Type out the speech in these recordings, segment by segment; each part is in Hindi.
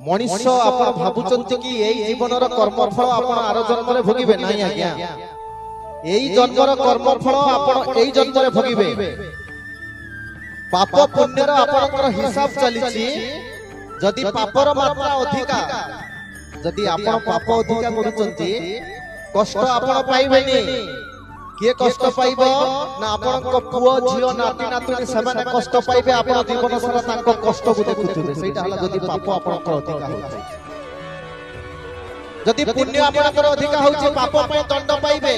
मनीष आपण भाबुचंती कि एई जीवनर कर्मफल आपण आर जन्मरे भोगिबे नाही आज्ञा। एई जन्मर कर्मफल आपण एई जन्मरे भोगिबे। पाप पुण्यर आपनकर हिसाब चलीची। जदि पापर मात्रा अधिका, जदि आपण पाप अधिका करूचंती कष्ट आपण पाइबेनी। किए कष्ट पाइबो ना आपनको पुओ झियो नाती नातुनी सेमाने कष्ट पाइबे। आपण जीवन सारा तांको कष्ट को देखुथिबे। सेटा हला जदि पाप आपनकर अधिका होय। जदि पुण्य आपनकर अधिका होउची पाप पय दंड पाइबे।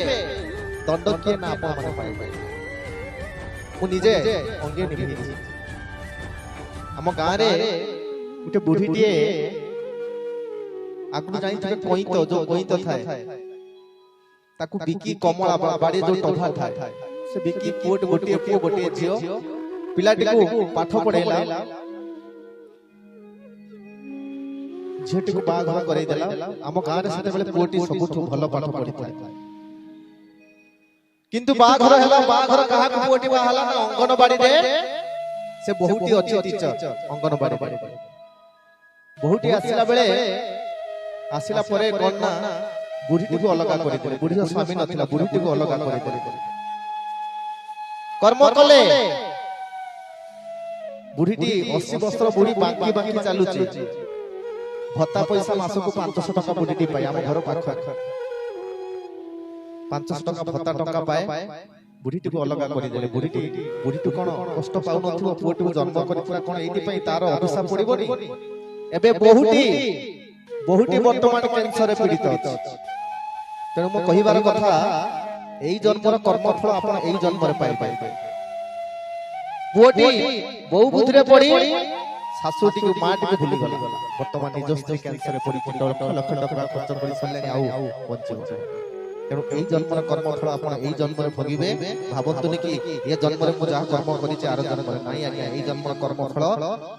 दंड के ना आपण माने पाइबे। मु निजे अंगे निभि हम गां रे उठे बुढ़ी टिए आगु जाई थे कोइतो जो कोइतो थाए ताकू बिकी कमला बाड़ी जो टोभा थाए से बिकी पुट गोटे पुओ गोटे झियो पिलाटी को पाठ पढेला झेट को बाघ करे देला। हम गां रे सेते बेले पुओटी सबुठु भलो पाठ पढी थाए किंतु बाघर हैला बाघर कहा को पुओटी बाहला ना अंगनबाड़ी रे से बहुटी अछि टीचर अंगनबाड़ी बहुटी आसिला बेले आसिला परे कोन ना बुढ़ी को अलग करि दे। बुढ़ी स्वामी नथिला बुढ़ी को अलग करि दे। कर्म कले बुढ़ी 80 वर्ष बुढ़ी बाकी बाकी चालुची। भत्ता पैसा मासको 500 टका बुढ़ी पाए। हम घर पाख 500 टका भत्ता टका पाए। बुढ़ी को अलग करि देले। बुढ़ी कोन कष्ट पाउ नथिबो पुओटी जन्म करितला कोन एति पई तार अभिशाप पड़िबोनी। एबे बहुटी वर्तमान कैंसर रे पीड़ित अछि। तेणु मो कहिबार कथा एई जन्मर कर्मफल आपण एई जन्म रे पाइ पाइ। पुओटी बहु बुद्धि पड़ी शाशुटी को माटी को भूली गला। वर्तमान निज स्त्री कैंसर रे पड़ी लक्ष टका खर्च करि सल्ले आउ बंचिबो। तेणु एई जन्मर कर्मफल आपण एई जन्म रे भोगिबे। भाबंतुनी कि ए जन्म रे मो जा कर्म करिचे आर जन्म रे नाही आज्ञा। एई जन्मर कर्मफल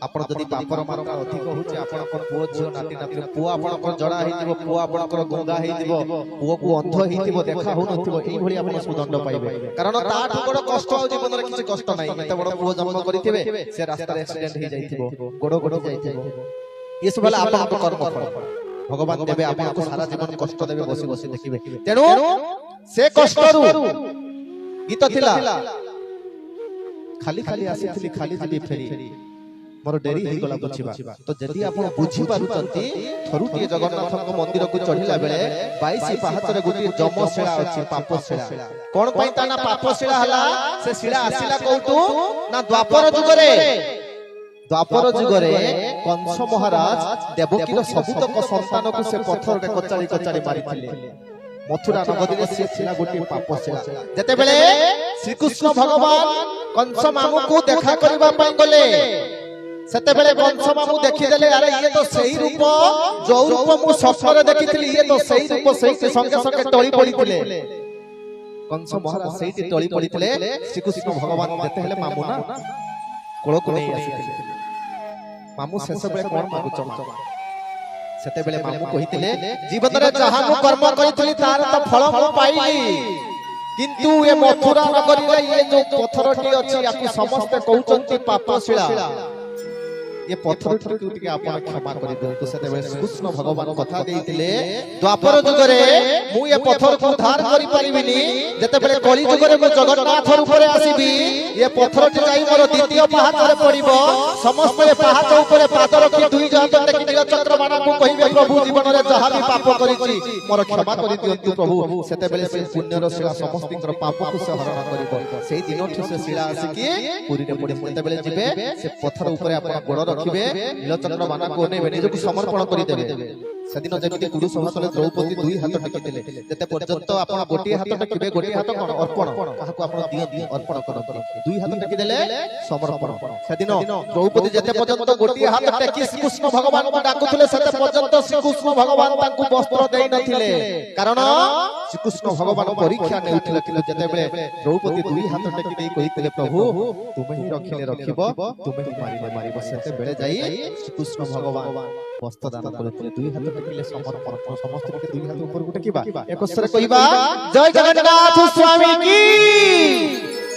आपण जदि पापर मात्रा अधिक होचे आपनकर पुओ झियो नाती नाती पुओ आपनकर जड़ा हेतिबो पुओ आपनकर गंगा हेतिबो पुओ को अंध हेतिबो देखा हो नथिबो एई भली आपण सुदंड पाइबे। कारण ताठु बड़ कष्ट हो जीवन रे किछि कष्ट नाही। एते बड़ पुओ जन्म करिथिबे से रास्ता रे एक्सीडेंट हे जाइथिबो गोड़ गोड़ जाइथिबो ये सब भला आपनकर कर्मफल भगवान देबे। आपनको सारा जीवन कष्ट देबे बसी बसी देखिबे। तेनु से कष्ट रु गीत थिला खाली खाली आसीथि खाली खाली फेरी मोर डेरी हे गला बुझिबा। तो जदी आपण बुझी पारुचंती थरुटी जगन्नाथ मंदिर को चढ़िला बेले 22 पाहाच रे गुटी जमशिला अछि पापशिला। कोन पई ता ना पापशिला हला से शिला आसिला कोउटू ना द्वापर जुगरे। द्वापर जुगरे कंस महाराज देवकीर सबुतक संतान को से पत्थर रे कचाड़ी कचाड़ी मारिथिले। मथुरा नगरी रे से छिला गोटी पापशिला। जते बेले श्री कृष्ण भगवान कंस मामू को देखा करबा पई गले सेते बेले कंस मामू देखि देले अरे ये तो सही रूप जो रूप मु स्वप्न रे देखिथिली ये तो सही रूप सही के संगे संगे टळी पड़ीथिले। कंस महाराज सही टळी पड़ीथिले। श्री कृष्ण भगवान देते हेले मामू ना कोळ को नै आसीथिले। मामू शेष बेले कोन मागुचम सेते बेले मामू कहिथिले जीवन रे जहा मु कर्म करिथिली तार तो फल मु पाइली। किंतु ये मथुरा नगरी रे ये जो पत्थरटी अछि याकु समस्त कहउचंती पापशिला। ये पत्थर के आपण क्षमा करि देंतु। सेते बेले कृष्ण भगवान कथा देइतिले द्वापर जुग रे मु ये पत्थर को उद्धार करि परिबिनी। जते बेले कली जुग रे मु जगन्नाथ ऊपर आसीबी ये पत्थर टी जाई मोर द्वितीय पहाच रे पड़िबो। समस्त ये पहाच ऊपर पाद रखि दुई हाथ टेकी नील चक्र बाण को कहिबे प्रभु जीवन रे जहा भी पाप करिछि मोर क्षमा करि दियंतु प्रभु। सेते बेले से पुण्यर शिला समस्तिकर पाप को से हरण करिबो। सेई दिनो ठि से शिला आसी कि पुरी रे पड़े सेते बेले जिबे से पत्थर ऊपर आपण गोड़ रखिबे नीलचंद्र बाना को ने निजको समर्पण करि देबे। सेदिन जेमिति गुरु सभातले द्रौपदी दुई हाथ टेकिथिले जते पर्यंत आपण गोटी हाथ टेकिबे गोटी हाथ कोन अर्पण काहाको आपण दियंती अर्पण करत दुई हाथ टेकी देले समर्पण। सेदिन द्रौपदी जते पर्यंत गोटी हाथ टेकी श्री कृष्ण भगवान को डाकुथिले सेते पर्यंत श्री कृष्ण भगवान तांकु वस्त्र देई नथिले। कारण श्री कृष्ण भगवान परीक्षा नेउथिले। जते बेले द्रौपदी दुई हाथ टेकी देई कहिथिले प्रभु तुमे ही रखिले रखिबो तुमे ही मारिले मारिबो। सेते बेले जाई श्री कृष्ण भगवान वस्त्र दान करथिले। दुई हाथ टेकिले समर्पण समस्त के दुई हाथ ऊपर टेकिबा एक स्वर कहिबा जय जगन्नाथ स्वामी की।